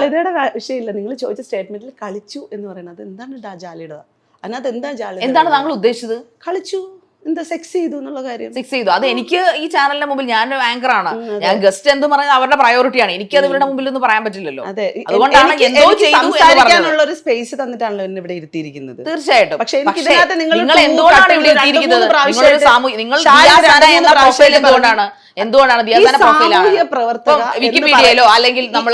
ജാള്യതയുടെ വിഷയമില്ല. നിങ്ങൾ ചോദിച്ച സ്റ്റേറ്റ്മെന്റിൽ കളിച്ചു എന്ന് പറയുന്നത് എന്താണ് ജാള്യത? അതിനകത്ത് എന്താ ജാള്യത? എന്താണ് താങ്കൾ ഉദ്ദേശിച്ചത്? കളിച്ചു, എന്താ സെക്സ് ചെയ്തു എന്നുള്ള കാര്യം. സെക്സ് ചെയ്തു, അത് എനിക്ക് ഈ ചാനലിന്റെ മുമ്പിൽ ഞാനൊരു ആങ്കർ ആണ്, ഞാൻ ഗസ്റ്റ് എന്ന് പറയുന്നത് അവരുടെ പ്രയോറിറ്റിയാണ്. എനിക്ക് അത് ഇവരുടെ മുമ്പിൽ ഒന്നും പറയാൻ പറ്റില്ലല്ലോ. അതുകൊണ്ടാണ് എന്തോ സംസാരിക്കാനുള്ള ഒരു സ്പേസ് തന്നിട്ടാണല്ലോ എന്നെ ഇവിടെ ഇരുത്തിയിരിക്കുന്നത്. തീർച്ചയായിട്ടും. പക്ഷേ നിങ്ങൾ എന്തുകൊണ്ടാണ് ഇവിടെ ഇരുത്തിയിരിക്കുന്നത്? എന്തുകൊണ്ടാണ് ദിയാസാന പ്രൊഫൈലാണ് വിക്കിപീഡിയയിലോ അല്ലെങ്കിൽ നമ്മൾ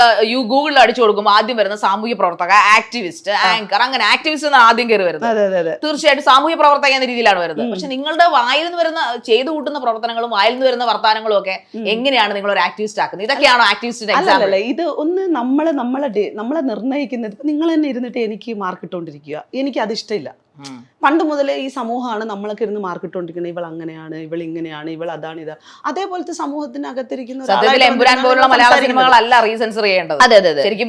ഗൂഗിളിൽ അടിച്ചു കൊടുക്കുമ്പോൾ ആദ്യം വരുന്ന സാമൂഹ്യ പ്രവർത്തക, ആക്ടിവിസ്റ്റ്, ആങ്കർ, അങ്ങനെ ആക്ടിവിസ്റ്റ് എന്നാണ് ആദ്യം കയറി വരുന്നത്. തീർച്ചയായിട്ടും സാമൂഹ്യ പ്രവർത്തക എന്ന രീതിയിലാണ് വരുന്നത്. പക്ഷെ നിങ്ങളുടെ വായിൽ നിന്ന് വരുന്ന ചെയ്തു കൂട്ടുന്ന പ്രവർത്തനങ്ങളും വായിൽ നിന്ന് വരുന്ന വർത്താനങ്ങളും ഒക്കെ എങ്ങനെയാണ് നിങ്ങൾ ഒരു ആക്ടിവിസ്റ്റ് ആക്കുന്നത്? ഇതൊക്കെയാണോ ആക്ടിവിസ്റ്റിന്റെ എക്സാമ്പിൾ? ഇത് ഒന്ന് നമ്മളെ നിർണ്ണയിക്കുന്നത്. നിങ്ങൾ തന്നെ ഇരുന്നിട്ട് എനിക്ക് മാർക്ക് ഇട്ടുകൊണ്ടിരിക്കുക, എനിക്ക് അത് ഇഷ്ടമില്ല. പണ്ട് മുതലേ ഈ സമൂഹമാണ് നമ്മളൊക്കെ ഇരുന്ന് മാർക്കിട്ടുകൊണ്ടിരിക്കുന്നത്. ഇവൾ അങ്ങനെയാണ്, ഇവൾ ഇങ്ങനെയാണ്, ഇവൾ അതാണ്, ഇതാ. അതേപോലത്തെ സമൂഹത്തിനകത്തിരിക്കുന്ന എമ്പുരാൻ പോലുള്ള മലയാള സിനിമകളല്ല റീസെൻസർ ചെയ്യേണ്ടത്. ശരിക്കും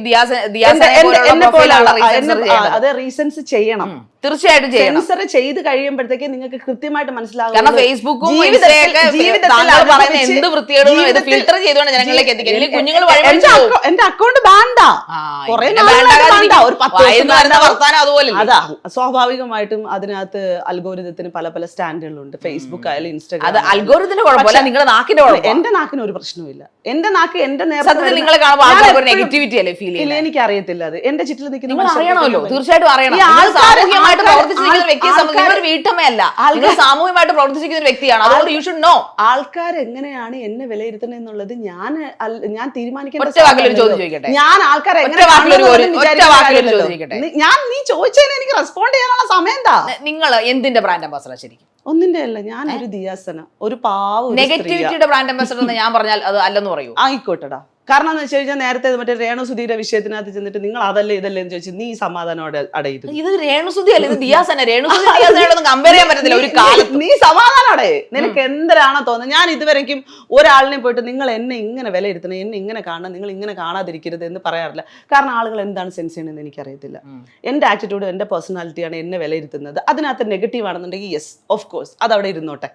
അത് റീസെൻസ് ചെയ്യണം, തീർച്ചയായിട്ടും സെൻസർ ചെയ്ത് കഴിയുമ്പോഴത്തേക്ക് നിങ്ങൾക്ക് കൃത്യമായിട്ട് മനസ്സിലാകും. കാരണം ഫേസ്ബുക്കും എന്ത് വൃത്തിയോടും ഫിൽട്ടർ ചെയ്തുകൊണ്ട് ജനങ്ങളിലേക്ക് എത്തിക്കാൻ കുഞ്ഞുങ്ങൾ എന്റെ അക്കൗണ്ട് ബാൻഡാ, അതാ സ്വാഭാവികമായിട്ടും അതിനകത്ത് അൽഗോരിതത്തിന് പല പല സ്റ്റാൻഡുകളുണ്ട്. ഫേസ്ബുക്ക് ആയാലും ഇൻസ്റ്റാഗ്രാം. അത് അൽഗോരിതത്തിന്റെ കുഴപ്പമില്ല, നിങ്ങളുടെ നാക്കിന്റെ കുഴപ്പം. എന്റെ നാക്കിന് ഒരു പ്രശ്നവുമില്ല. എന്റെ നാക്ക് എന്റെ നെഗറ്റിവിറ്റി അല്ലേ ഫീൽ ചെയ്യുന്നത്? എനിക്ക് അറിയത്തില്ല. അത് എന്റെ ചുറ്റിൽ നിൽക്കുന്ന അറിയണമല്ലോ, തീർച്ചയായിട്ടും അറിയണം. സാമൂഹികമായിട്ട് പ്രവർത്തിച്ചിരിക്കുന്ന ഒരു വ്യക്തിയെ സംബന്ധിച്ച് ഒരു വീട്ടമ്മയല്ല, സാമൂഹികമായിട്ട് പ്രവർത്തിച്ചിരിക്കുന്ന ഒരു വ്യക്തിയാണ്. അതുകൊണ്ട് യു ഷുഡ് നോ ആൾക്കാർ എങ്ങനെയാണ് എന്നെ വിലയിരുത്തുന്നത് എന്നുള്ളത് ഞാൻ തീരുമാനിക്കേണ്ട. ഞാൻ ആൾക്കാരെ നീ ചോദിച്ചതിന് എനിക്ക് റെസ്പോണ്ട് ചെയ്യാനുള്ള സമയം എന്താ? നിങ്ങൾ എന്തിന്റെ ബ്രാൻഡ് അംബാസഡർ? ശരിക്കും ഒന്നിന്റെ അല്ല, ഞാൻ ഒരു ദിയാസന, ഒരു പാവം. നെഗറ്റിവിറ്റിയുടെ ബ്രാൻഡ് അംബാസഡർ എന്ന് ഞാൻ പറഞ്ഞാൽ അത് അല്ലെന്ന് പറയൂ. ആയിക്കോട്ടെടാ. കാരണം എന്ന് വെച്ച് കഴിഞ്ഞാൽ നേരത്തെ മറ്റേ രേണുസുധിയുടെ വിഷയത്തിനകത്ത് ചെന്നിട്ട് നിങ്ങൾ അതല്ലേ ഇതല്ലേ എന്ന് ചോദിച്ചു, നീ സമാധാനോടെ അടയത്. ഇത് രേണുസുധി അല്ല, ഇത് ദിയാസന. രേണുസുധിയോടൊന്നും കമ്പയർ ചെയ്യാൻ പറ്റത്തില്ല ഒരു കാലത്ത്. നീ സമാധാനോടെ, നിനക്ക് എന്തരാണോ തോന്നുന്നത്. ഞാൻ ഇതുവരെയ്ക്കും ഒരാളിനെ പോയിട്ട് നിങ്ങൾ എന്നെ ഇങ്ങനെ വിലയിരുത്തണം, എന്നെ ഇങ്ങനെ കാണണം, നിങ്ങൾ ഇങ്ങനെ കാണാതിരിക്കരുത് എന്ന് പറയാറില്ല. കാരണം ആളുകൾ എന്താണ് സെൻസ് ചെയ്യണമെന്ന് എനിക്കറിയത്തില്ല. എന്റെ ആറ്റിറ്റ്യൂഡ്, എന്റെ പേഴ്സണാലിറ്റിയാണ് എന്നെ വിലയിരുത്തുന്നത്. അതിനകത്ത് നെഗറ്റീവ് ആണെന്നുണ്ടെങ്കിൽ യെസ് ഓഫ് കോഴ്സ് അത് അവിടെ ഇരുന്നോട്ടെ.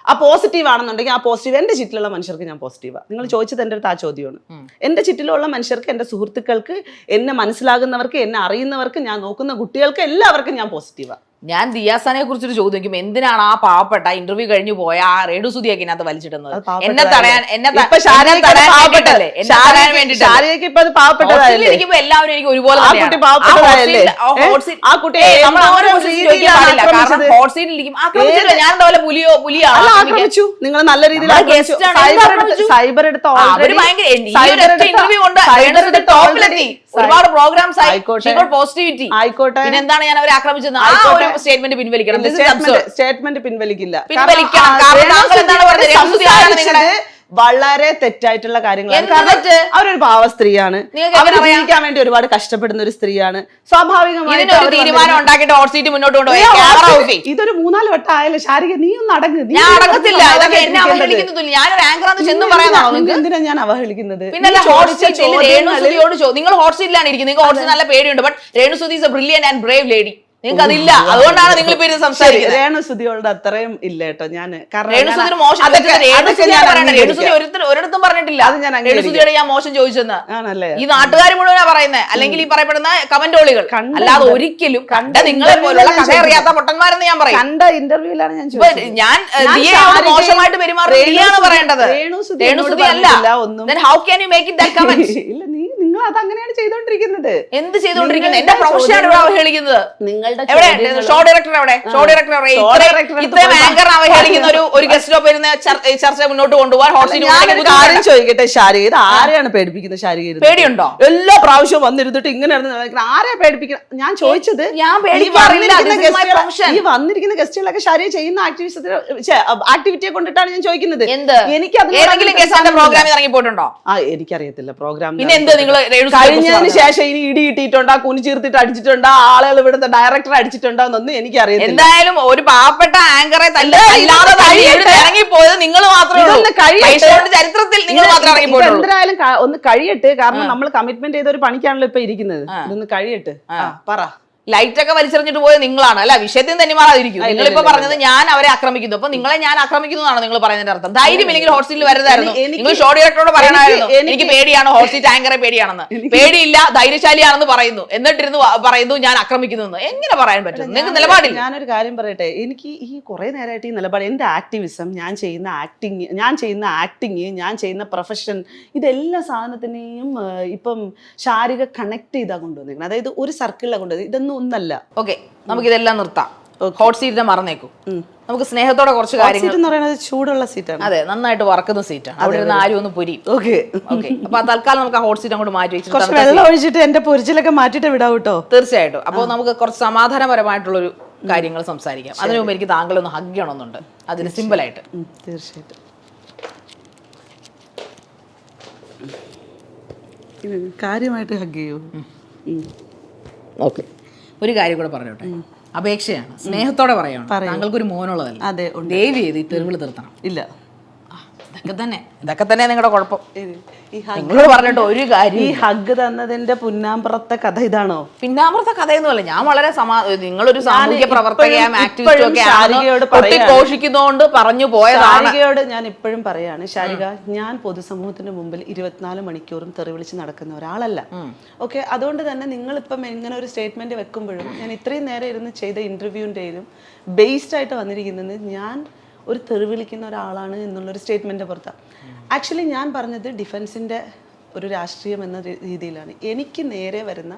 ആ പോസിറ്റീവ് ആണെന്നുണ്ടെങ്കിൽ ആ പോസിറ്റീവ്. എന്റെ ചുറ്റിലുള്ള മനുഷ്യർക്ക് ഞാൻ പോസിറ്റീവാണ്. നിങ്ങൾ ചോദിച്ചത് എൻ്റെ അടുത്ത് ആ ചോദ്യമാണ്. എന്റെ ചുറ്റിലുള്ള മനുഷ്യർക്ക്, എന്റെ സുഹൃത്തുക്കൾക്ക്, എന്നെ മനസ്സിലാകുന്നവർക്ക്, എന്നെ അറിയുന്നവർക്ക്, ഞാൻ നോക്കുന്ന കുട്ടികൾക്ക് എല്ലാവർക്കും ഞാൻ പോസിറ്റീവാണ്. ഞാൻ ദിയാസാനെ കുറിച്ചൊരു ചോദിക്കും, എന്തിനാണ് ആ പാവപ്പെട്ട ഇന്റർവ്യൂ കഴിഞ്ഞു പോയ ആ രേണുസുധിയൊക്കെ ഇതിനകത്ത് വലിച്ചിടുന്നത്? എന്നെ തടയാൻ എല്ലാവരും എനിക്ക് ഒരുപോലെ ഞാൻ പുലിയോ നിങ്ങൾ നല്ല രീതിയിൽ സൈബർ എടുത്ത ഒരുപാട് പ്രോഗ്രാംസ് പോസിറ്റിവിറ്റി ആയിക്കോട്ടെ. പിന്നെന്താണ് ഞാൻ അവരെ ആക്രമിച്ചത്? സ്റ്റേറ്റ്മെന്റ് പിൻവലിക്കണം. സ്റ്റേറ്റ്മെന്റ് പിൻവലിക്കില്ല. വളരെ തെറ്റായിട്ടുള്ള കാര്യങ്ങളാണ്. അവരൊരു പാവ സ്ത്രീയാണ്, അവർ ജീവിക്കാൻ വേണ്ടി ഒരുപാട് കഷ്ടപ്പെടുന്ന ഒരു സ്ത്രീയാണ്. സ്വാഭാവികമായിട്ട് തീരുമാനം ഉണ്ടാക്കിയിട്ട് ഹോട്ട് സീറ്റ് മുന്നോട്ട് കൊണ്ടുപോയി. ഇതൊരു 4 വട്ടം ആയാലും ശാരിക നീ ഒന്ന് അടങ്ങ്. ഞാൻ അടങ്ങത്തില്ല. ഞാനൊരു ആങ്കറാന്ന് ചെന്ന് പറയാനാണോ? എന്തിനാ ഞാൻ അവഹേളിക്കുന്നത്? പിന്നെ നിങ്ങൾ ഹോട്ട് സീറ്റിലാണ് ഇരിക്കുന്നത്, നിങ്ങൾക്ക് ഹോട്ട് സീറ്റ് നല്ല പേടിയുണ്ട്. But Renusudhi is A brilliant and Brave lady. നിങ്ങൾക്ക് അതില്ല, അതുകൊണ്ടാണ് നിങ്ങൾ ഇപ്പൊ സംസാരിക്കുന്നത്. രേണുസുധിയോട് അത്രയും ഇല്ല കേട്ടോ. ഞാൻ ഒരിടത്തും പറഞ്ഞിട്ടില്ല രേണുസുധിയോട് ഞാൻ മോശം ചോദിച്ചെന്ന്. ഈ നാട്ടുകാർ മുഴുവനാ പറയുന്നത്, അല്ലെങ്കിൽ ഈ പറയപ്പെടുന്ന കമന്റോളികൾ. അല്ലാതെ ഒരിക്കലും കണ്ട നിങ്ങളെ പോലുള്ള കഥ അറിയാത്ത പൊട്ടന്മാരെന്ന് ഞാൻ പറയും. കണ്ട ഇന്റർവ്യൂലാണ് ഞാൻ മോശമായിട്ട് പെരുമാറുകയാണ് പറയേണ്ടത്, രേണുസുധി അല്ല. How can you make it that comment? നിങ്ങൾ അത് അങ്ങനെയാണ് ചെയ്തോണ്ടിരിക്കുന്നത്. എന്ത് ചെയ്തോണ്ടിരിക്കുന്നത്? എന്റെ പ്രൊഫഷനാണ് ഇവിടെ അവഹേളിക്കുന്നത്. ഷോ ഡയറക്ടർ എവിടെ? ഷോ ഡയറക്ടർ ഇത്രയും ആങ്കർ അവഹേളിക്കുന്ന ഒരു ഗസ്റ്റ് ഓഫ് വരുന്ന ചർച്ച മുന്നോട്ട് കൊണ്ടുപോകാൻ കാര്യം ചോദിക്കട്ടെ ശാരിക, ഇത് ആരെയാണ് പേടിപ്പിക്കുന്നത്? ശാരിക പേടിയുണ്ടോ? എല്ലാ പ്രാവശ്യവും വന്നിരുന്നിട്ട് ഇങ്ങനെ ആരെയാ പേടിപ്പിക്കണം? ഞാൻ ചോദിച്ചത് ഈ വന്നിരിക്കുന്ന ഗസ്റ്റുകളൊക്കെ ശാരിക ചെയ്യുന്ന ആക്ടിവിറ്റിയെ കൊണ്ടിട്ടാണ് ഞാൻ ചോദിക്കുന്നത്. എനിക്ക് പ്രോഗ്രാമിൽ ഇറങ്ങി പോയിട്ടുണ്ടോ? എനിക്കറിയത്തില്ല പ്രോഗ്രാം. പിന്നെ എന്ത് നിങ്ങൾ കഴിഞ്ഞതിന് ശേഷം ഇനി ഇടി ഇട്ടിട്ടുണ്ടോ, കുനി ചീർത്തിട്ട് അടിച്ചിട്ടുണ്ടോ, ആളുകൾ ഇവിടുത്തെ ഡയറക്ടർ അടിച്ചിട്ടുണ്ടോ എന്നൊന്നും എനിക്കറിയാം. എന്തായാലും ഒരു പാവപ്പെട്ട ആങ്കറെ ഇറങ്ങിപ്പോയത് നിങ്ങൾ മാത്രമേ ചരിത്രത്തിൽ നിങ്ങൾ മാത്രമേ ഇറങ്ങിപ്പോയിട്ടുള്ളൂ. എന്തായാലും ഒന്ന് കഴിയട്ടെ. കാരണം നമ്മൾ കമ്മിറ്റ്മെന്റ് ചെയ്ത ഒരു പണിക്കാണല്ലോ ഇപ്പൊ ഇരിക്കുന്നത്. ഇതൊന്ന് കഴിയട്ടെ. പറ. ലൈറ്റ് ഒക്കെ വലിച്ചെറിഞ്ഞിട്ട് പോയത് നിങ്ങളാണ് അല്ല, വിഷയത്തിൽ തന്നെ മാറാതിരിക്കും. നിങ്ങളിപ്പോ പറഞ്ഞത് ഞാൻ അവരെ ആക്രമിക്കുന്നു, അപ്പൊ നിങ്ങളെ ഞാൻ ആക്രമിക്കുന്നു എന്നാണ് നിങ്ങൾ പറയുന്നതിന്റെ അർത്ഥം. ധൈര്യമില്ലെങ്കിൽ ഹോട്ട് സീറ്റിൽ വരരുതായിരുന്നു. നിങ്ങൾ ഷോ ഡയറക്ടറോട് പറയണമായിരുന്നു എനിക്ക് പേടിയാണ്, ഹോട്ട് സീറ്റ് ആങ്കറെ പേടിയാണെന്ന്. പേടിയില്ല, ധൈര്യശാലിയാണെന്ന് പറയുന്നു, എന്നിട്ടിരുന്ന് പറയുന്നു ഞാൻ ആക്രമിക്കുന്നു എന്ന്. എങ്ങനെ പറയാൻ പറ്റും? നിങ്ങൾക്ക് നിലപാടില്ല. ഞാനൊരു കാര്യം പറയട്ടെ, എനിക്ക് ഈ കുറെ നേരമായിട്ട് ഈ നിലപാട്, എന്റെ ആക്ടിവിസം, ഞാൻ ചെയ്യുന്ന ആക്ടിങ്, ഞാൻ ചെയ്യുന്ന പ്രൊഫഷൻ, ഇതെല്ലാ സാധനത്തിനെയും ഇപ്പം ശാരീരിക കണക്ട് ചെയ്താ കൊണ്ടുവന്നിരിക്കുന്നത്. അതായത് ഒരു സർക്കിളിലാണ് കൊണ്ടുവന്നത്. ഇതൊന്നും ഒന്നല്ല. ഓക്കെ, നമുക്ക് ഇതെല്ലാം നിർത്താം. ഹോട്ട് സീറ്റിനെ മറന്നേക്കും. നമുക്ക് സ്നേഹത്തോടെ കുറച്ച് കാര്യങ്ങൾ എന്ന് പറയുന്നത് ചൂടുള്ള സീറ്റാണ്. അതെ, നന്നായിട്ട് വറക്കുന്ന സീറ്റാണ്. അവിടെ ഇരുന്ന് ആരും ഒന്ന് പൊരിയും. ഓക്കെ ഓക്കെ, അപ്പൊ തൽക്കാലം നമുക്ക് ആ ഹോട്ട് സീറ്റ് അങ്ങോട്ട് മാറ്റി വെച്ചിട്ട് കുറച്ച് വെള്ളം ഒഴിച്ചിട്ട് എന്റെ പൊരിച്ചിലൊക്കെ മാറ്റിട്ട് വിടാം കേട്ടോ. തീർച്ചയായിട്ടും. അപ്പോൾ നമുക്ക് കുറച്ച് സമാധാനപരമായിട്ടുള്ളൊരു കാര്യങ്ങൾ സംസാരിക്കാം. അതിനു മുമ്പ് എനിക്ക് താങ്കളെ ഒന്ന് ഹഗ് ചെയ്യണമെന്നുണ്ട്. അതിന് സിമ്പിൾ ആയിട്ട്. തീർച്ചയായിട്ടും. കാര്യമായിട്ട് ഹഗ് ചെയ്യൂ. ഓക്കെ, ഒരു കാര്യം കൂടെ പറഞ്ഞോട്ടെ. അപേക്ഷയാണ്, സ്നേഹത്തോടെ പറയണം. താങ്കൾക്കൊരു മോനുള്ളതല്ല. അതെ, ദയവ് ചെയ്ത് ഈ തെരുവിൽ നിർത്തണം. ഇല്ല, ഇതൊക്കെ തന്നെ നിങ്ങളുടെ കുഴപ്പം. നിങ്ങളോട് പറഞ്ഞിട്ട് ഒരു കാര്യം, ഈ ഹഗ് തന്നതിന്റെ പുന്നാമ്പുറത്തെ കഥ ഇതാണോ? പിന്നാമ്പുറത്തെ കഥയൊന്നുമല്ല. ഞാൻ വളരെ നിങ്ങളൊരു സാമൂഹ്യ പ്രവർത്തകയും ആക്ടിവിസ്റ്റും ഒക്കെ ഘോഷിക്കുന്നതുകൊണ്ട് പറഞ്ഞു പോയതാണ്. ശാരികയോട് ഞാൻ ഇപ്പോഴും പറയാണ്, ശാരിക, ഞാൻ പൊതുസമൂഹത്തിന്റെ മുമ്പിൽ 24 മണിക്കൂറും തെറി വിളിച്ച് നടക്കുന്ന ഒരാളല്ല. ഓക്കെ, അതുകൊണ്ട് തന്നെ നിങ്ങളിപ്പം എങ്ങനെ ഒരു സ്റ്റേറ്റ്മെന്റ് വെക്കുമ്പോഴും ഞാൻ ഇത്രയും നേരം ഇരുന്ന് ചെയ്ത ഇന്റർവ്യൂവിൻ്റെയും ബേസ്ഡ് ആയിട്ട് വന്നിരിക്കുന്നത് ഞാൻ ഒരു തെറി വിളിക്കുന്ന ഒരാളാണ് എന്നുള്ളൊരു സ്റ്റേറ്റ്മെൻറ്റ് പുറത്താണ്. ആക്ച്വലി ഞാൻ പറഞ്ഞത് ഡിഫൻസിൻ്റെ ഒരു രാഷ്ട്രീയം എന്ന രീതിയിലാണ്. എനിക്ക് നേരെ വരുന്ന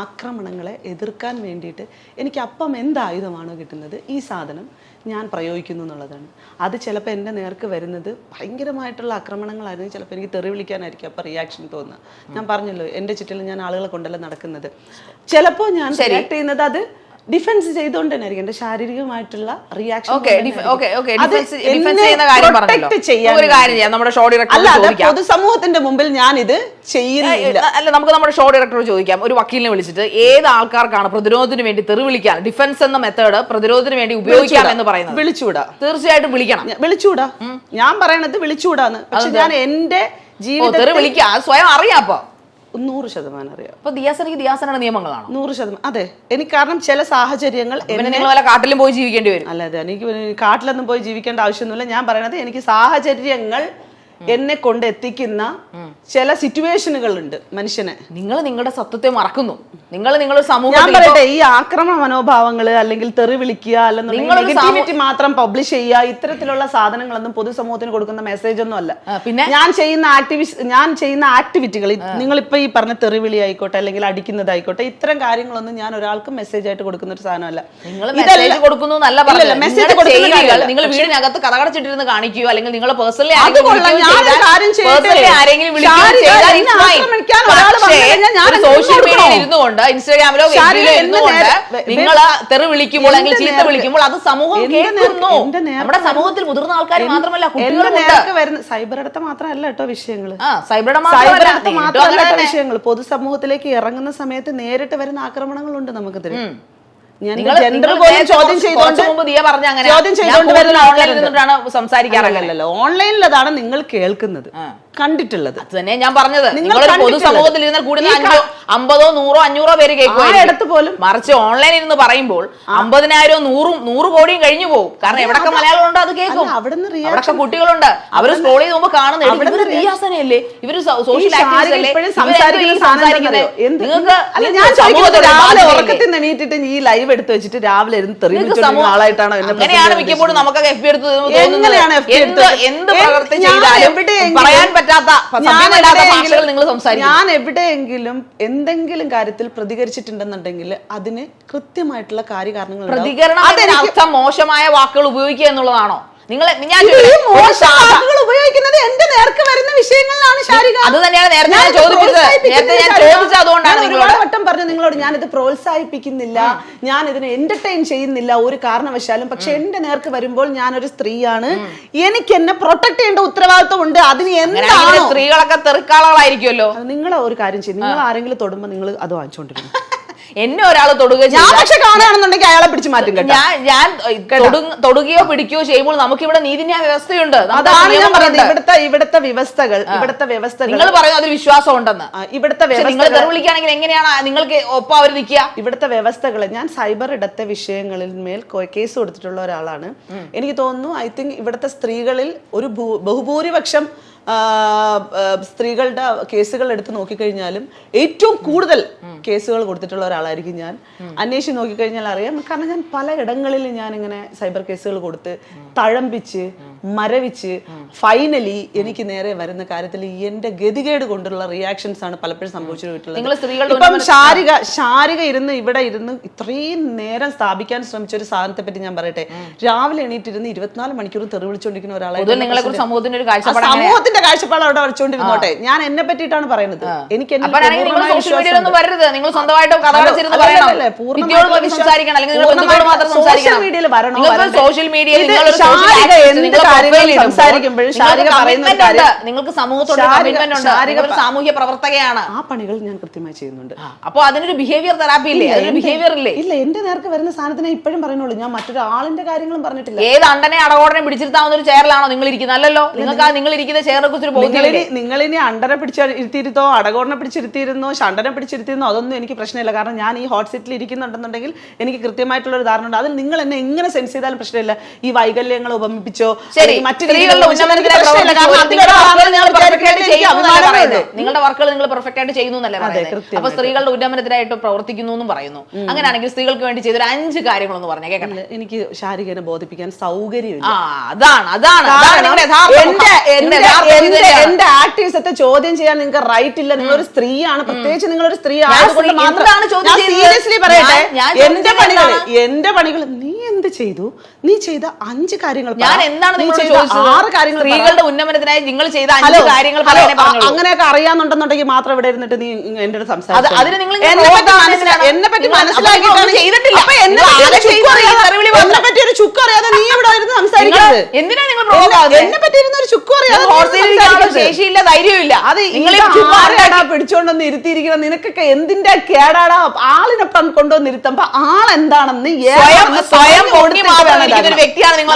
ആക്രമണങ്ങളെ എതിർക്കാൻ വേണ്ടിയിട്ട് എനിക്ക് അപ്പം എന്ത് ആയുധമാണോ കിട്ടുന്നത്, ഈ സാധനം ഞാൻ പ്രയോഗിക്കുന്നു എന്നുള്ളതാണ്. അത് ചിലപ്പോൾ എൻ്റെ നേർക്ക് വരുന്നത് ഭയങ്കരമായിട്ടുള്ള ആക്രമണങ്ങളായിരുന്നു. ചിലപ്പോൾ എനിക്ക് തെറി വിളിക്കാനായിരിക്കും അപ്പോൾ റിയാക്ഷൻ തോന്നുക. ഞാൻ പറഞ്ഞല്ലോ, എൻ്റെ ചുറ്റിലും ഞാൻ ആളുകളെ കൊണ്ടല്ല നടക്കുന്നത്. ചിലപ്പോൾ ഞാൻ റിയാക്ട് ചെയ്യുന്നത് അത് ഡിഫൻസ് ചെയ്തുകൊണ്ട് തന്നെ ആയിരിക്കും. എന്റെ ശാരീരികമായിട്ടുള്ള റിയാക്ഷൻ പൊതുസമൂഹത്തിന്റെ മുമ്പിൽ ഞാൻ ഇത് ചെയ്യുന്നില്ല. അല്ല, നമുക്ക് നമ്മുടെ ഷോ ഡയറക്ടറോട് ചോദിക്കാം. ഒരു വക്കീലിനെ വിളിച്ചിട്ട് ഏത് ആൾക്കാർക്കാണ് പ്രതിരോധത്തിന് വേണ്ടി തെറി വിളിക്കാൻ, ഡിഫൻസ് എന്ന മെത്തേഡ് പ്രതിരോധത്തിന് വേണ്ടി ഉപയോഗിക്കാം എന്ന് പറയുന്നത്? വിളിച്ചൂടാ. തീർച്ചയായിട്ടും വിളിക്കണം. വിളിച്ചൂടാ. ഞാൻ പറയണത് വിളിച്ചൂടാന്ന്. പക്ഷെ ഞാൻ എന്റെ ജീവിതത്തിൽ വിളിക്കാം, സ്വയം അറിയാം. അപ്പൊ 100% അറിയാം. അപ്പൊ ദിയാസനയുടെ നിയമങ്ങളാണ് 100%. അതെ, എനിക്ക് കാരണം ചില സാഹചര്യങ്ങൾ നിങ്ങൾ വല്ല കാട്ടിലും പോയി ജീവിക്കേണ്ടി വരും. അല്ലാതെ എനിക്ക് കാട്ടിലൊന്നും പോയി ജീവിക്കേണ്ട ആവശ്യമൊന്നുമില്ല. ഞാൻ പറയണത് എനിക്ക് സാഹചര്യങ്ങൾ എന്നെ കൊണ്ട് എത്തിക്കുന്ന ചില സിറ്റുവേഷനുകൾ ഉണ്ട് മനുഷ്യനെ. നിങ്ങൾ നിങ്ങളുടെ സത്യത്തെ മറക്കുന്നു. നിങ്ങൾ സമൂഹം, ഞാൻ പറയട്ടെ, ഈ ആക്രമണ മനോഭാവങ്ങള് അല്ലെങ്കിൽ തെറി വിളിക്കുക അല്ലെങ്കിൽ മാത്രം പബ്ലിഷ് ചെയ്യുക, ഇത്തരത്തിലുള്ള സാധനങ്ങളൊന്നും പൊതുസമൂഹത്തിന് കൊടുക്കുന്ന മെസ്സേജ് ഒന്നും അല്ല. പിന്നെ ഞാൻ ചെയ്യുന്ന ആക്ടിവിറ്റികൾ, നിങ്ങളിപ്പോ ഈ പറഞ്ഞ തെറിവിളി ആയിക്കോട്ടെ അല്ലെങ്കിൽ അടിക്കുന്നതായിക്കോട്ടെ, ഇത്തരം കാര്യങ്ങളൊന്നും ഞാൻ ഒരാൾക്കും മെസ്സേജ് ആയിട്ട് കൊടുക്കുന്ന ഒരു സാധനമല്ല. നിങ്ങൾ വീടിനകത്ത് കഥകടച്ചിട്ടിരുന്ന് കാണിക്കുകയോ അല്ലെങ്കിൽ നിങ്ങൾ പേഴ്സണലി സോഷ്യൽ മീഡിയയിൽ ഇരുന്നുകൊണ്ട് ഇൻസ്റ്റാഗ്രാമിലോ ഇരുന്നുകൊണ്ട് നിങ്ങൾ തെറി വിളിക്കുമ്പോൾ അല്ലെങ്കിൽ ചീത്ത വിളിക്കുമ്പോൾ അത് സമൂഹം കേൾക്കുന്നു. നമ്മുടെ സമൂഹത്തിൽ മുതിർന്ന ആൾക്കാർ മാത്രമല്ല, കുട്ടികളുണ്ട്. സൈബർ അടുത്ത മാത്രമല്ല കേട്ടോ വിഷയങ്ങൾ. സൈബർ മാത്രമല്ല വിഷയങ്ങൾ. പൊതുസമൂഹത്തിലേക്ക് ഇറങ്ങുന്ന സമയത്ത് നേരിട്ട് വരുന്ന ആക്രമണങ്ങളുണ്ട് നമുക്കെതിരെ. സംസാരിക്കാറില്ലല്ലോ. ഓൺലൈനിൽ അതാണ് നിങ്ങൾ കേൾക്കുന്നത്, കണ്ടിട്ടുള്ളത്. തന്നെ ഞാൻ പറഞ്ഞത്, നിങ്ങൾ പൊതുസമൂഹത്തിൽ ഇരുന്ന് കൂടുതൽ 50, 100, 500 പേര് കേൾക്കും പോലും. മറിച്ച് ഓൺലൈനിൽ ഇരുന്ന് പറയുമ്പോൾ 50,000, 100 കോടിയും കഴിഞ്ഞു പോകും. കാരണം എവിടൊക്കെ മലയാളം ഉണ്ടോ അത് കേൾക്കും, അവിടൊക്കെ കുട്ടികളുണ്ട്. അവര് സ്ക്രോൾ ചെയ്ത് പോകുമ്പോൾ കാണുന്നത് റിയാസനയല്ലേ, ഇവര് സോഷ്യൽ ആക്ടിവിസ്റ്റ് അല്ലേ, സംസാരിക്കുന്നത്. നിങ്ങൾക്ക് ഈ ലൈവ് എടുത്ത് വെച്ചിട്ട് രാവിലെ ഇരുന്ന് ആളായിട്ടാണോ? അങ്ങനെയാണ് മിക്കപ്പോഴും നമുക്കൊക്കെ FB എടുത്ത് എന്ത് പ്രവൃത്തി ചെയ്താലും പറയാൻ പറ്റാത്ത ഭാഷകൾ നിങ്ങൾ സംസാരിക്കും. ഞാൻ എവിടെയെങ്കിലും എന്തെങ്കിലും കാര്യത്തിൽ പ്രതികരിച്ചിട്ടുണ്ടെന്നുണ്ടെങ്കിൽ അതിന് കൃത്യമായിട്ടുള്ള കാര്യകാരണങ്ങൾ. പ്രതികരണം അർത്ഥം മോശമായ വാക്കുകൾ ഉപയോഗിക്കുക എന്നുള്ളതാണോ? ഉപയോഗിക്കുന്നത് എന്റെ നേർക്ക് വരുന്ന വിഷയങ്ങളിലാണ് ശാരിക. അത് തന്നെയാണ് നേരത്തെ ഞാൻ ചോദിച്ചത്. അതുകൊണ്ടാണ് ഒരുപാട് വട്ടം പറഞ്ഞു നിങ്ങളോട്, ഞാൻ ഇത് പ്രോത്സാഹിപ്പിക്കുന്നില്ല, ഞാൻ ഇതിനെ എന്റർടൈൻ ചെയ്യുന്നില്ല ഒരു കാരണവശാലും. പക്ഷെ എന്റെ നേർക്ക് വരുമ്പോൾ ഞാനൊരു സ്ത്രീയാണ്, എനിക്ക് എന്നെ പ്രൊട്ടക്ട് ചെയ്യേണ്ട ഉത്തരവാദിത്വം ഉണ്ട്. അതിന് എന്താണ്? സ്ത്രീകളൊക്കെ തെറിക്കാളായിരിക്കുമല്ലോ. നിങ്ങൾ ഒരു കാര്യം ചെയ്യും, നിങ്ങൾ ആരെങ്കിലും തൊടുമ്പോൾ നിങ്ങൾ അത് വാങ്ങിച്ചോണ്ടിരിക്കും. എന്നെ ഒരാൾ തൊടുക ഞാൻ പക്ഷെ കാണുകയാണെന്നുണ്ടെങ്കിൽ അയാളെ പിടിച്ചു മാറ്റും കേട്ടോ. ഞാൻ തൊടുകയോ പിടിക്കുകയോ ചെയ്യുമ്പോൾ നമുക്ക് ഇവിടെ നീതിന്യായ വ്യവസ്ഥയുണ്ട്. അതാണ് ഞാൻ പറയുന്നത്, ഇവിടുത്തെ വ്യവസ്ഥകൾ നിങ്ങൾ പറയുന്നത് അതിൽ വിശ്വാസം ഉണ്ടെന്ന്. ഇവിടുത്തെ നിങ്ങൾ തെറിവിളിക്കുകയാണെങ്കിൽ എങ്ങനെയാണ് നിങ്ങൾക്ക് ഒപ്പം അവർ നിൽക്കുക? ഇവിടുത്തെ വ്യവസ്ഥകൾ, ഞാൻ സൈബർ ഇടത്തെ വിഷയങ്ങളിൽ മേൽ കേസ് കൊടുത്തിട്ടുള്ള ഒരാളാണ്. എനിക്ക് തോന്നുന്നു, ഐ തിങ്ക് ഇവിടുത്തെ സ്ത്രീകളിൽ ഒരു ബഹുഭൂരിപക്ഷം സ്ത്രീകളുടെ കേസുകൾ എടുത്ത് നോക്കിക്കഴിഞ്ഞാലും ഏറ്റവും കൂടുതൽ കേസുകൾ കൊടുത്തിട്ടുള്ള ഒരാളായിരിക്കും ഞാൻ. അന്വേഷിച്ച് നോക്കിക്കഴിഞ്ഞാൽ അറിയാം. കാരണം ഞാൻ പല ഇടങ്ങളിൽ ഞാൻ ഇങ്ങനെ സൈബർ കേസുകൾ കൊടുത്ത് തഴമ്പിച്ച് മരവിച്ച് ഫൈനലി എനിക്ക് നേരെ വരുന്ന കാര്യത്തിൽ എന്റെ ഗതികേട് കൊണ്ടുള്ള റിയാക്ഷൻസ് ആണ് പലപ്പോഴും സംഭവിച്ചിട്ടുള്ളത്. ഇപ്പം ശാരിക ഇരുന്ന് ഇവിടെ ഇരുന്ന് ഇത്രയും നേരം സ്ഥാപിക്കാൻ ശ്രമിച്ച ഒരു സാധനത്തെ പറ്റി ഞാൻ പറയട്ടെ. രാവിലെ എണീറ്റിരുന്ന് 24 മണിക്കൂർ തെറി വിളിച്ചുകൊണ്ടിരിക്കുന്ന ഒരാളാണ്. സമൂഹത്തിന്റെ കാഴ്ചപ്പാട് അവിടെ വരച്ചോണ്ടിരുന്നോട്ടെ. ഞാൻ എന്നെ പറ്റിയിട്ടാണ് പറയുന്നത്. എനിക്ക് സോഷ്യൽ മീഡിയയിൽ നിങ്ങൾക്ക് സമൂഹത്തോട് സാമൂഹ്യ പ്രവർത്തകയാണ്. ആ പണികൾ ഞാൻ കൃത്യമായി ചെയ്യുന്നുണ്ട്. അപ്പൊ അതിനൊരു ബിഹേവിയർ തെറാപ്പി ഇല്ലേ? ബിഹേവിയർ ഇല്ലേ? ഇല്ല, എന്റെ നേർക്ക് വരുന്ന സാധനത്തിനെ ഇപ്പോഴും പറയുന്നുള്ളൂ. ഞാൻ മറ്റൊരാളിന്റെ കാര്യങ്ങളും പറഞ്ഞിട്ടില്ല. ഏത് അണ്ടനെ അടകോടനെ പിടിച്ചിരുത്താവുന്ന ഒരു ചെയറിലാണോ നിങ്ങൾ ഇരിക്കുന്നത്? അല്ലല്ലോ. നിങ്ങൾക്ക് നിങ്ങൾ ഇരിക്കുന്ന ചെയറിനെ കുറിച്ച് നിങ്ങളിനി അണ്ടനെ പിടിച്ചിരുത്തിയിരുത്തോ, അടകോടനെ പിടിച്ചിരുത്തിയിരുന്നോ, ഷണ്ടനെ പിടിച്ചിരുത്തിയിരുന്നോ, അതൊന്നും എനിക്ക് പ്രശ്നമില്ല. കാരണം ഞാൻ ഈ ഹോട്ട് സീറ്റിൽ ഇരിക്കുന്നുണ്ടെന്നുണ്ടെങ്കിൽ എനിക്ക് കൃത്യമായിട്ടുള്ള ഒരു ധാരണ ഉണ്ട്. അതിൽ നിങ്ങൾ എന്നെ എങ്ങനെ സെൻസ് ചെയ്താലും പ്രശ്നമില്ല. ഈ വൈകല്യങ്ങൾ ഉപമിപ്പിച്ചോ മറ്റു നിങ്ങളുടെ വർക്കുകൾ നിങ്ങൾ പെർഫെക്റ്റ് ആയിട്ട് ചെയ്യുന്നു എന്നല്ലേ പറയുന്നത്. അപ്പൊ സ്ത്രീകളുടെ ഉന്നമനത്തിനായിട്ട് പ്രവർത്തിക്കുന്നു എന്നും പറയുന്നു. അങ്ങനെയാണെങ്കിൽ സ്ത്രീകൾക്ക് വേണ്ടി ചെയ്തൊരു 5 കാര്യങ്ങളൊന്ന് പറഞ്ഞേ കേൾക്കട്ടെ. എനിക്ക് ശാരികനെ ബോധിപ്പിക്കാൻ സൗകര്യമില്ല. എന്റെ ആക്ടിവിസത്തെ ചോദ്യം ചെയ്യാൻ നിങ്ങൾക്ക് റൈറ്റ് ഇല്ല. നിങ്ങളൊരു സ്ത്രീയാണ്, പ്രത്യേകിച്ച് നിങ്ങളൊരു സ്ത്രീ ആയതുകൊണ്ട് മാത്രം സീരിയസ്ലി പറയട്ടെ, എന്റെ പണികൾ നീ എന്ത് ചെയ്തു? നീ ചെയ്ത 5 കാര്യങ്ങൾ, ഞാൻ എന്താണ് 6 കാര്യങ്ങൾ, സ്ത്രീകളുടെ ഉന്നമനത്തിനായി നിങ്ങൾ ചെയ്ത 5 കാര്യങ്ങൾ അങ്ങനെയൊക്കെ അറിയാന്നുണ്ടെന്നുണ്ടെങ്കിൽ മാത്രം ഇവിടെ ഇരുന്നിട്ട് നീ എന്റെ അടുത്ത് സംസാരിച്ചു. എന്നെ പറ്റി മനസ്സിലാക്കിയിട്ടാണ് ചെയ്തിട്ടില്ല. എന്നെ പറ്റി ഒരു ചുക്ക് അറിയാതെ നീ ഇവിടെ ഇരുന്ന് സംസാരിക്കുന്നത് എന്തിനാ? നിങ്ങൾ എന്നെ പറ്റി ഇരുന്ന ഒരു ചുക്ക് അറിയാതെ ശേഷിയില്ല, ധൈര്യമില്ല. അത് പിടിച്ചോണ്ടൊന്ന് ഇരുത്തിയിരിക്കണം. നിനക്കൊക്കെ എന്തിന്റെ കേടാടാ? ആളിനെ കൊണ്ടുവന്ന് ഇരുത്തുമ്പോ ആളെന്താണെന്ന് സ്വയം വ്യക്തിയാണ് നിങ്ങൾ.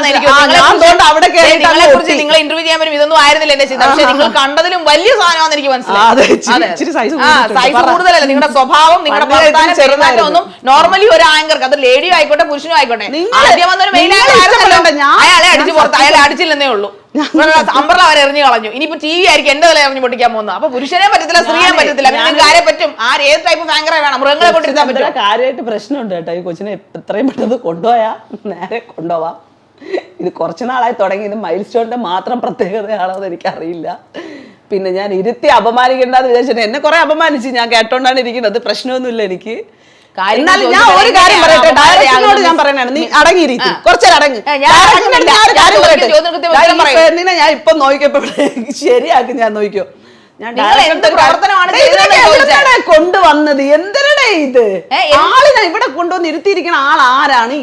നിങ്ങളെ ഇന്റർവ്യൂ ചെയ്യാൻ പറ്റും ഇതൊന്നും ആയിരുന്നില്ല എന്റെ ചിന്ത. പക്ഷെ നിങ്ങൾ കണ്ടതിലും വലിയ സാധനമാണെന്ന് എനിക്ക് മനസ്സിലായി. സൈസ് കൂടുതലല്ല നിങ്ങളുടെ സ്വഭാവം, നിങ്ങളുടെ ഒന്നും നോർമലി ഒരു ആങ്കർക്ക്, അത് ലേഡിയോ ആയിക്കോട്ടെ പുരുഷനും ആയിക്കോട്ടെ, ആദ്യം വന്നൊരു മെയിൻ അയാളെ അടിച്ചു പുറത്ത്, അയാളെ അടിച്ചില്ലെന്നേ ഉള്ളൂ. അമ്പർല അവരെ എറിഞ്ഞു കളഞ്ഞു. ഇനിയിപ്പോ TV ആയിരിക്കും എന്റെ തല എറിഞ്ഞു പൊട്ടിക്കാൻ പോകുന്നത്. അപ്പൊ പുരുഷനെ പറ്റത്തില്ല, സ്ത്രീയെ പറ്റത്തില്ല. നിങ്ങൾക്ക് ആരെ പറ്റും? ഏത് ടൈപ്പ് ആങ്കറെ വേണം? മൃഗങ്ങളെ കൊണ്ടിരുത്താൻ പറ്റും. കാര്യമായിട്ട് പ്രശ്നമുണ്ട് കേട്ടോ. ഈ കൊച്ചിനെ എത്രയും പെട്ടെന്ന് കൊണ്ടുപോയാ നേരെ കൊണ്ടുപോവാം. ഇത് കുറച്ചു നാളായി തുടങ്ങി. ഇത് മൈൽ സ്റ്റോണിന്റെ മാത്രം പ്രത്യേകതയാണോ എന്ന് എനിക്കറിയില്ല. പിന്നെ ഞാൻ ഇരുത്തി അപമാനിക്കേണ്ടെന്ന് വിചാരിച്ചിട്ട് എന്നെ കുറെ അപമാനിച്ച് ഞാൻ കേട്ടോണ്ടാണ് ഇരിക്കുന്നത്. പ്രശ്നമൊന്നുമില്ല എനിക്ക്. എന്നാലും ഞാൻ ഒരു കാര്യം പറയട്ടെ, ഡയറക്ടറിനോട് ഞാൻ പറയണാണ്, നീ അടങ്ങിയിരിക്കും, കുറച്ചേരം അടങ്ങ്. പെണ്ണിനെ ഞാൻ ഇപ്പൊ നോക്കിയപ്പോ ശരിയാക്കും. ഞാൻ നോക്കിയോ, കൊണ്ടുവന്നത് എന്തിനാ ഇത്? ആളിനെ ഇവിടെ കൊണ്ടുവന്ന് ഇരുത്തിയിരിക്കുന്ന ആൾ ആരാണ്?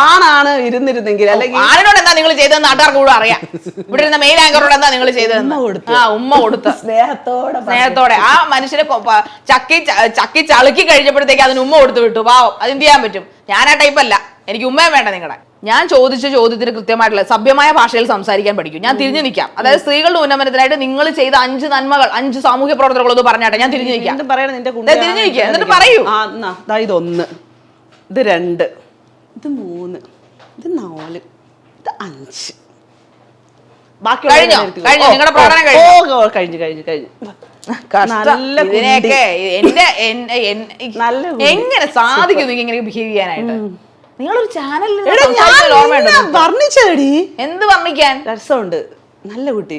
ആണാണ് ഇരുന്നിരുന്നെങ്കിൽ, അല്ലെങ്കിൽ ആരോട് എന്താ നിങ്ങൾ ചെയ്തതെന്ന് നാട്ടുകാർക്ക് കൂടെ അറിയാം. ഇവിടെ ഇരുന്ന മെയിൻ ആങ്കറോട് എന്താ നിങ്ങൾ ചെയ്തതെന്ന് ഉമ്മ കൊടുത്ത് സ്നേഹത്തോടെ ആ മനുഷ്യനെ ചക്കി ചളുക്കി കഴിഞ്ഞപ്പോഴത്തേക്ക് അതിന് ഉമ്മ കൊടുത്ത് വിട്ടു. പാവം, അതെന്ത് ചെയ്യാൻ പറ്റും? ഞാൻ ആ ടൈപ്പല്ല, എനിക്ക് ഉമ്മയും വേണ്ട നിങ്ങളുടെ. ഞാൻ ചോദിച്ച ചോദ്യത്തിന് കൃത്യമായിട്ടുള്ള സഭ്യമായ ഭാഷയിൽ സംസാരിക്കാൻ പഠിക്കും. ഞാൻ തിരിഞ്ഞു നിൽക്കാം. അതായത് സ്ത്രീകളുടെ ഉന്നമനത്തിനായിട്ട് നിങ്ങൾ ചെയ്ത 5 നന്മകൾ, 5 സാമൂഹ്യ പ്രവർത്തനങ്ങളൊന്നും പറഞ്ഞാട്ടെ. ഞാൻ തിരിഞ്ഞു നിൽക്കാം. തിരിഞ്ഞു നിൽക്കുക, എന്നിട്ട് പറയൂ. ഇത് 1, ഇത് 2, ഇത് 3, ഇത് 4, ഇത് 5. നിങ്ങളുടെ പ്രകടനം എങ്ങനെ സാധിക്കും ഇങ്ങനെ ബിഹേവ് ചെയ്യാനായിട്ട്? നിങ്ങളൊരു ചാനലിൽ വർണ്ണിച്ചേടി. എന്ത് വർണ്ണിക്കാൻ? രസമുണ്ട്, നല്ല കുട്ടി.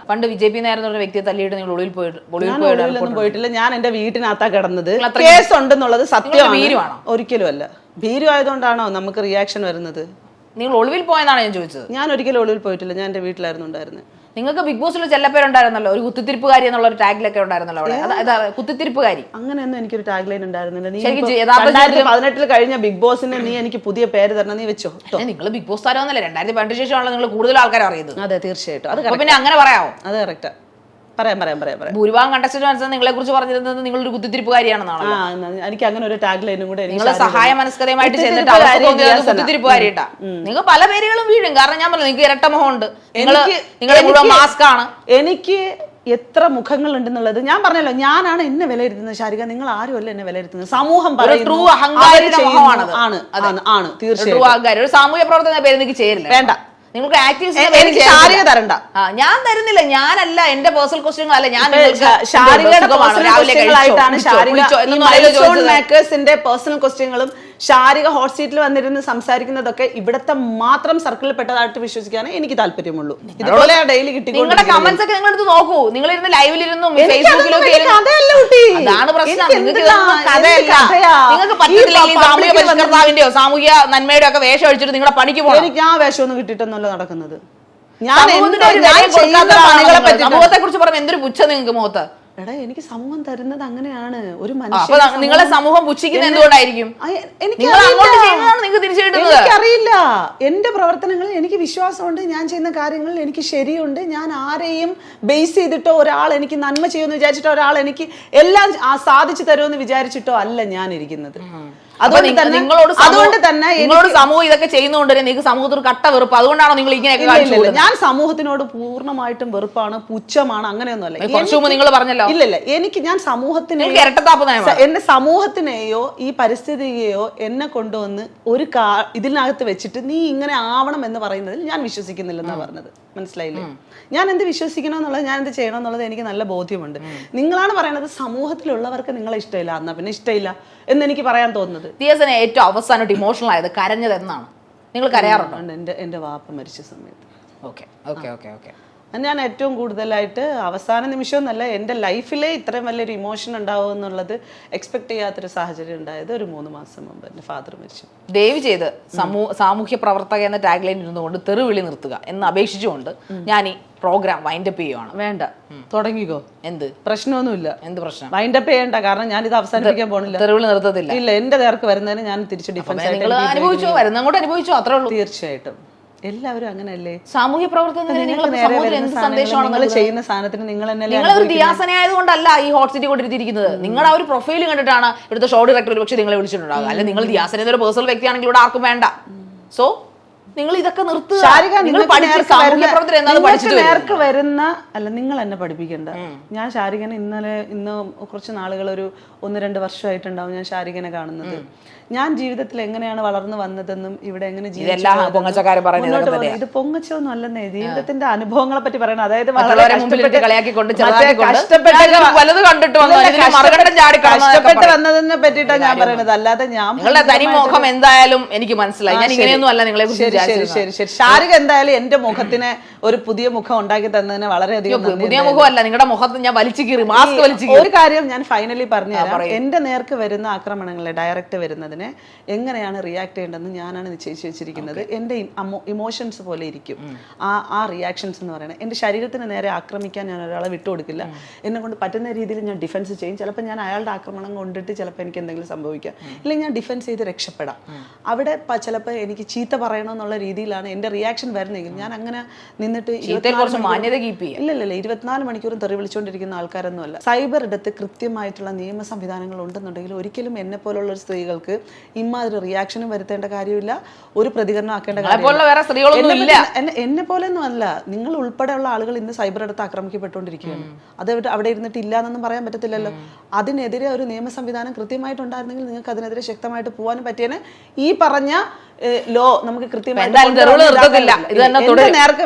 പണ്ട് വിജയ് പി നായർ എന്ന വ്യക്തിയെ തല്ലിയിട്ട് നിങ്ങൾ ഒളിവിൽ പോയിട്ടില്ല. ഞാൻ എന്റെ വീട്ടിനകത്താ കിടന്നത്. കേസ് ഉണ്ടെന്നുള്ളത് സത്യമാണ്. ഒരിക്കലും അല്ല. ഭീരു ആയതുകൊണ്ടാണോ നമുക്ക് റിയാക്ഷൻ വരുന്നത്? നിങ്ങൾ ഒളിവിൽ പോയെന്നാണ് ഞാൻ ചോദിച്ചത്. ഞാൻ ഒരിക്കലും ഒളിവിൽ പോയിട്ടില്ല. ഞാൻ എന്റെ വീട്ടിലായിരുന്നു ഉണ്ടായിരുന്നത്. നിങ്ങൾക്ക് ബിഗ് ബോസിൽ ചെല്ലപ്പേരുണ്ടായിരുന്നല്ലോ, ഒരു കുത്തിത്തിരിപ്പുകാരി എന്നുള്ള ഒരു ടാഗിലൊക്കെ ഉണ്ടായിരുന്നല്ലോ അവിടെ. കുത്തിത്തിരിപ്പുകാരി അങ്ങനെയൊന്നും എനിക്കൊരു ടാഗ് ലൈൻ ഉണ്ടായിരുന്നില്ല. 2018 കഴിഞ്ഞ ബിഗ് ബോസിന് നീ എനിക്ക് പുതിയ പേര് തരണം, നീ വെച്ചോ. നിങ്ങൾ ബിഗ് ബോസ് താരമൊന്നുമല്ല, 2018 ശേഷമാണല്ലോ നിങ്ങൾ കൂടുതൽ ആൾക്കാർ അറിയുന്നത്. അതെ, തീർച്ചയായിട്ടും. അത് പിന്നെ അങ്ങനെ പറയാമോ? അത് കറക്റ്റാ. പറയാം. ഭൂരിഭാഗം കണ്ടസ്റ്റന്റ് നിങ്ങളെ കുറിച്ച് പറഞ്ഞിരുന്നത് നിങ്ങളൊരു കുത്തിത്തിരിപ്പുകാരിയാണെന്നാണ്. എനിക്ക് അങ്ങനെ ഒരു ടാഗ് ലൈനും കൂടെ നിങ്ങൾ സഹായ മനസ്കരമായിട്ട് ചെന്നിട്ട് കുത്തിത്തിരിപ്പുകാരിട്ടാ. നിങ്ങൾ പല പേരുകളും വീഴും. കാരണം ഞാൻ പറഞ്ഞു നിങ്ങൾക്ക് ഇരട്ട മുഖമുണ്ട്, നിങ്ങളെ മുഴുവൻ മാസ്ക് ആണ്. എനിക്ക് എത്ര മുഖങ്ങൾ ഉണ്ടെന്നുള്ളത് ഞാൻ പറഞ്ഞല്ലോ. ഞാനാണ് എന്നെ വിലയിരുത്തുന്നത് ശാരിക, നിങ്ങൾ ആരുമല്ല എന്നെ വിലയിരുത്തുന്നത്. സമൂഹം ട്രൂ അഹങ്കാരിയുടെ മുഖമാണത്. ആണ് തീർച്ചയായും. ഒരു സാമൂഹ്യ പ്രവർത്തന പേര് എനിക്ക് ചേരില്ല. വേണ്ട, നിങ്ങൾക്ക് എനിക്ക് ശാരിക തരണ്ട. ഞാൻ തരുന്നില്ല. ഞാനല്ല, എന്റെ പേഴ്സണൽ ക്വസ്റ്റ്യൻ അല്ല. ഞാൻ ശാരികയുടെ മേക്കേഴ്സിന്റെ പേഴ്സണൽ ക്വസ്റ്റ്യനുകളും ശാരിക ഹോട്ട് സീറ്റിൽ വന്നിരുന്ന് സംസാരിക്കുന്നതൊക്കെ ഇവിടത്തെ മാത്രം സർക്കിളിൽ പെട്ടതായിട്ട് വിശ്വസിക്കാനേ എനിക്ക് താല്പര്യമുള്ളൂ. ഇതുപോലെ ഡെയിലി കിട്ടി. നിങ്ങളുടെ കമന്റ്സ് ഒക്കെ നിങ്ങൾ എടുത്ത് നോക്കൂ. നിങ്ങൾ ഇരുന്ന് ലൈവിലിരുന്നും ഫേസ്ബുക്കിലൊക്കെ അതാണ് പ്രശ്നം. നിങ്ങൾക്ക് പറ്റത്തില്ലെങ്കിൽ സാമൂഹ്യ പരിഷ്കർത്താവിന്റെയോ സാമൂഹ്യ നന്മയുടെ ഒക്കെ വേഷം അടിച്ചിട്ട് നിങ്ങളുടെ പണിക്ക് പോകണം. എനിക്ക് ആ വേഷമൊന്നും കിട്ടിയിട്ടൊന്നുമല്ല നടക്കുന്നത്. സമൂഹത്തെ കുറിച്ച് പറഞ്ഞ എന്തൊരു പുച്ഛം നിങ്ങൾക്ക് മുഖത്ത്. എടാ, എനിക്ക് സമൂഹം തരുന്നത് അങ്ങനെയാണ്. ഒരു നിങ്ങളെ സമൂഹം പുച്ഛിക്കുന്നത് എന്തുകൊണ്ടായിരിക്കും? എനിക്കറിയില്ല. എന്റെ പ്രവർത്തനങ്ങളിൽ എനിക്ക് വിശ്വാസമുണ്ട്. ഞാൻ ചെയ്യുന്ന കാര്യങ്ങളിൽ എനിക്ക് ശരിയുണ്ട്. ഞാൻ ആരെയും ബേസ് ചെയ്തിട്ടോ ഒരാൾ എനിക്ക് നന്മ ചെയ്യുമെന്ന് വിചാരിച്ചിട്ടോ ഒരാൾ എനിക്ക് എല്ലാം സാധിച്ചു തരുമെന്ന് വിചാരിച്ചിട്ടോ അല്ല ഞാൻ ഇരിക്കുന്നത്. അതുകൊണ്ട് തന്നെ നിങ്ങളോട് സമൂഹം ഇതൊക്കെ ചെയ്യുന്നതുകൊണ്ട് നിങ്ങൾക്ക് സമൂഹത്തിൽ കട്ട വെറുപ്പ്. അതുകൊണ്ടാണോ നിങ്ങൾ ഇങ്ങനെ? ഞാൻ സമൂഹത്തിനോട് പൂർണ്ണമായിട്ടും വെറുപ്പാണ്, പുച്ഛമാണ്, അങ്ങനെയൊന്നുമല്ല. കുറച്ചു മുമ്പ് നിങ്ങൾ പറഞ്ഞല്ലോ. ഇല്ല, ഞാൻ സമൂഹത്തിനെ എന്റെ സമൂഹത്തിനെയോ ഈ പരിസ്ഥിതിയെയോ എന്നെ കൊണ്ടുവന്ന് ഒരു ഇതിനകത്ത് വെച്ചിട്ട് നീ ഇങ്ങനെ ആവണം എന്ന് പറയുന്നതിൽ ഞാൻ വിശ്വസിക്കുന്നില്ലെന്നാ പറഞ്ഞത്. മനസ്സിലായില്ലേ? ഞാൻ എന്ത് വിശ്വസിക്കണമെന്നുള്ളത്, ഞാൻ എന്ത് ചെയ്യണമെന്നുള്ളത് എനിക്ക് നല്ല ബോധ്യമുണ്ട്. നിങ്ങളാണ് പറയുന്നത് സമൂഹത്തിലുള്ളവർക്ക് നിങ്ങളെ ഇഷ്ടമില്ല, എന്നാ പിന്നെ ഇഷ്ടമില്ല എന്ന് എനിക്ക് പറയാൻ തോന്നുന്നത്. ദിയാസനെ ഏറ്റവും അവസാനമായിട്ട് ഇമോഷണൽ ആയത് കരഞ്ഞത് എന്നാണ്? നിങ്ങൾ കരയാറുണ്ടോ? എന്റെ വാപ്പ മരിച്ച സമയത്ത്. ഓക്കെ. ഞാൻ ഏറ്റവും കൂടുതലായിട്ട് അവസാന നിമിഷം എന്നല്ല, എൻ്റെ ലൈഫിലെ ഇത്രയും വലിയൊരു ഇമോഷൻ ഉണ്ടാവും എന്നുള്ളത് എക്സ്പെക്ട് ചെയ്യാത്തൊരു സാഹചര്യം ഉണ്ടായത് ഒരു 3 മാസം മുമ്പ് എൻ്റെ ഫാദർ മരിച്ചു. ദയവ് ചെയ്ത് സാമൂഹ്യ പ്രവർത്തക എന്ന ടാഗ് ലൈൻ ഇരുന്നുകൊണ്ട് തെറിവിളി നിർത്തുക എന്ന് അപേക്ഷിച്ചുകൊണ്ട് ഞാൻ ഈ പ്രോഗ്രാം വൈൻഡപ്പ് ചെയ്യുവാണ്. വേണ്ട, തുടങ്ങിക്കോ. എന്ത് പ്രശ്നമൊന്നുമില്ല. എന്ത് പ്രശ്നം? വൈൻഡപ്പ് ചെയ്യണ്ട. കാരണം ഞാൻ ഇത് അവസാനിപ്പിക്കാൻ പോണില്ല. തെറിവിളി നിർത്തത്തില്ല. ഇല്ല, എന്റെ നേർക്ക് വരുന്നതിന് ഞാൻ തിരിച്ച് ഡിഫൻസ് അനുഭവിച്ചോ, വരുന്നങ്ങോട്ട് അനുഭവിച്ചോ, അത്രേ ഉള്ളൂ. തീർച്ചയായിട്ടും എല്ലാവരും അങ്ങനെയല്ലേ? സാമൂഹ്യ പ്രവർത്തനത്തിന് നിങ്ങൾ ചെയ്യുന്ന സാധനത്തിന് നിങ്ങൾ നിങ്ങളൊരു ദിയാസനയായതുകൊണ്ടല്ല ഈ ഹോട്ട് സിറ്റി കൊണ്ടിരുത്തിയിരിക്കുന്നത്. നിങ്ങളുടെ ആ ഒരു പ്രൊഫൈൽ കണ്ടിട്ടാണ് ഇവിടുത്തെ ഷോ ഡയറക്ടർ ഒരു പക്ഷേ നിങ്ങളെ വിളിച്ചിട്ടുണ്ടാകുക. അല്ലെങ്കിൽ നിങ്ങൾ ദിയാസന ഒരു പേഴ്സണൽ വ്യക്തിയാണെങ്കിൽ ഇവിടെ ആർക്കും വേണ്ട. സോ നിങ്ങൾ ഇതൊക്കെ നിർത്തുക. നേർക്ക് വരുന്ന അല്ല, നിങ്ങൾ എന്നെ പഠിപ്പിക്കണ്ട. ഞാൻ ശാരികനെ ഇന്ന് കുറച്ച് നാളുകൾ, ഒരു 1-2 വർഷമായിട്ടുണ്ടാവും ഞാൻ ശാരികനെ കാണുന്നത്. ഞാൻ ജീവിതത്തിൽ എങ്ങനെയാണ് വളർന്നു വന്നതെന്നും ഇവിടെ എങ്ങനെ ഇത് പൊങ്ങച്ചൊന്നും അല്ലെന്നേ, ജീവിതത്തിന്റെ അനുഭവങ്ങളെ പറ്റി പറയണം. അതായത് കഷ്ടപ്പെട്ട് വന്നതിനെ പറ്റിയിട്ടാണ് ഞാൻ പറയണത്. അല്ലാതെ ഞാൻ തനിമുഖം എന്തായാലും എനിക്ക് മനസ്സിലായി. ഞാൻ ഇങ്ങനെയൊന്നും അല്ല നിങ്ങളെ കുറിച്ച്. ശരി. ശാരിക എന്തായാലും എന്റെ മുഖത്തിന് ഒരു പുതിയ മുഖം ഉണ്ടാക്കി തന്നതിന് വളരെയധികം പുതിയ മുഖമല്ല, നിങ്ങളുടെ മുഖത്ത് ഞാൻ വലിച്ചു കീറി മാസ്ക് വലിച്ചു. ഒരു കാര്യം ഞാൻ ഫൈനലി പറഞ്ഞുതരാം. എന്റെ നേർക്ക് വരുന്ന ആക്രമണങ്ങളെ ഡയറക്റ്റ് വരുന്നതിനെ എങ്ങനെയാണ് റിയാക്ട് ചെയ്യേണ്ടതെന്ന് ഞാനാണ് നിശ്ചയിച്ചു വെച്ചിരിക്കുന്നത്. എന്റെ ഇമോഷൻസ് പോലെ ഇരിക്കും ആ റിയാക്ഷൻസ് എന്ന് പറയുന്നത്. എന്റെ ശരീരത്തിന് നേരെ ആക്രമിക്കാൻ ഞാൻ ഒരാളെ വിട്ടുകൊടുക്കില്ല. എന്നെ കൊണ്ട് പറ്റുന്ന രീതിയിൽ ഞാൻ ഡിഫൻസ് ചെയ്യും. ചിലപ്പോൾ ഞാൻ അയാളുടെ ആക്രമണം കൊണ്ടിട്ട് ചിലപ്പോൾ എനിക്ക് എന്തെങ്കിലും സംഭവിക്കാം, ഇല്ലെങ്കിൽ ഞാൻ ഡിഫൻസ് ചെയ്ത് രക്ഷപ്പെടാം. അവിടെ ചിലപ്പോൾ എനിക്ക് ചീത്ത പറയണമെന്നുള്ള രീതിയിലാണ് എന്റെ റിയാക്ഷൻ വരുന്നെങ്കിൽ ഞാൻ അങ്ങനെ നിന്നിട്ട് ഇല്ല 24 മണിക്കൂറും തെറി വിളിച്ചുകൊണ്ടിരിക്കുന്ന ആൾക്കാരൊന്നും അല്ല. സൈബർ ഇടത്ത് കൃത്യമായിട്ടുള്ള നിയമ സംവിധാനങ്ങൾ ഉണ്ടെന്നുണ്ടെങ്കിൽ ഒരിക്കലും എന്നെ പോലുള്ള സ്ത്രീകൾക്ക് ഇമാതിരി റിയാക്ഷനും വരുത്തേണ്ട കാര്യമില്ല, ഒരു പ്രതികരണം ആക്കേണ്ട കാര്യമില്ല. എന്നെ പോലെയൊന്നും അല്ല, നിങ്ങൾ ഉൾപ്പെടെയുള്ള ആളുകൾ ഇന്ന് സൈബർ ഇടത്ത് ആക്രമിക്കപ്പെട്ടുകൊണ്ടിരിക്കുകയാണ്. അത് അവിടെ ഇരുന്നിട്ട് ഇല്ല എന്നൊന്നും പറയാൻ പറ്റത്തില്ലല്ലോ. അതിനെതിരെ ഒരു നിയമ സംവിധാനം കൃത്യമായിട്ടുണ്ടായിരുന്നെങ്കിൽ നിങ്ങൾക്ക് അതിനെതിരെ ശക്തമായിട്ട് പോകാനും പറ്റിയേനെ. ഈ പറഞ്ഞ ലോ നമുക്ക് കൃത്യമായിട്ട് നേർക്ക്